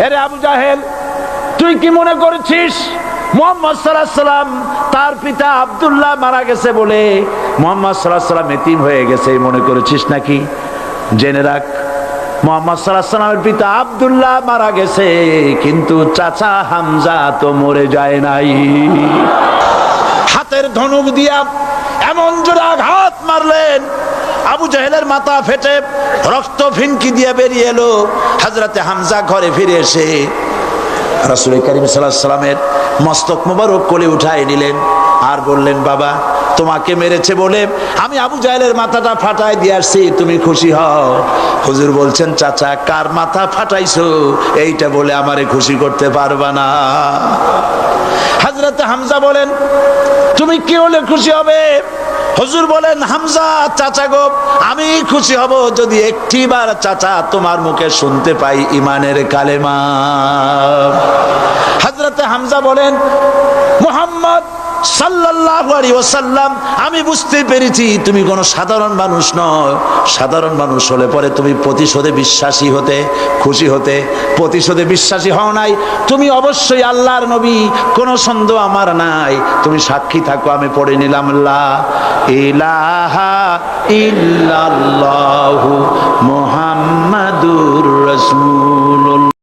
আরে আবু জাহেল, তুই কি মনে করছিস মুহাম্মদ সাল্লাল্লাহু আলাইহি সাল্লাম তার পিতা আব্দুল্লাহ মারা গেছে বলে মুহাম্মদ সাল্লাল্লাহু আলাইহি সাল্লাম এতিম হয়ে গেছে মনে করেছিস নাকি? জেনে রাখ, মুহাম্মদ সাল্লাল্লাহু আলাইহি সাল্লামের পিতা আব্দুল্লাহ মারা গেছে, কিন্তু চাচা হামজা তো মরে যায় নাই। হাতের ধনুক দিয়া এমন জোরে আঘাত মারলেন, আবু জাহেলের মাথা ফেটে রক্ত ফিনকি দিয়ে বেরিয়ে এলো। হযরতে হামজা ঘরে ফিরে এসে রাসূল করিম সাল্লাল্লাহু আলাইহি সাল্লামের মস্তক মোবারক কোলে উঠায় নিলেন আর বললেন, বাবা, তোমাকে মেরেছে বলে আমি আবু জাহেলের মাথাটা ফাটাই দিয়ে আসছি, তুমি খুশি হও। হুজুর বলছেন, চাচা, কার মাথা ফাটাইছো এইটা বলে আমারে খুশি করতে পারবা না। হযরতে হামজা বলেন, তুমি কি হলে খুশি হবে? হুজুর বলেন, হামজা চাচা গো, আমি খুশি হব যদি একটিবার চাচা তোমার মুখে শুনতে পাই ঈমানের কালেমা। হযরতে হামজা বলেন, মুহাম্মদ সাল্লাল্লাহু আলাইহি ওয়াসাল্লাম, আমি বুঝতে পেরেছি তুমি কোনো সাধারণ মানুষ নও। সাধারণ মানুষ হলে পরে তুমি প্রতিশোধে বিশ্বাসী হতে, খুশি হতে। প্রতিশোধে বিশ্বাসী হও নাই, তুমি অবশ্যই আল্লাহর নবী, কোনো সন্দেহ আমার নাই। তুমি সাক্ষী থাকো, আমি পড়ে নিলাম, লা ইলাহা ইল্লাল্লাহু মুহাম্মাদুর রাসূলুল্লাহ।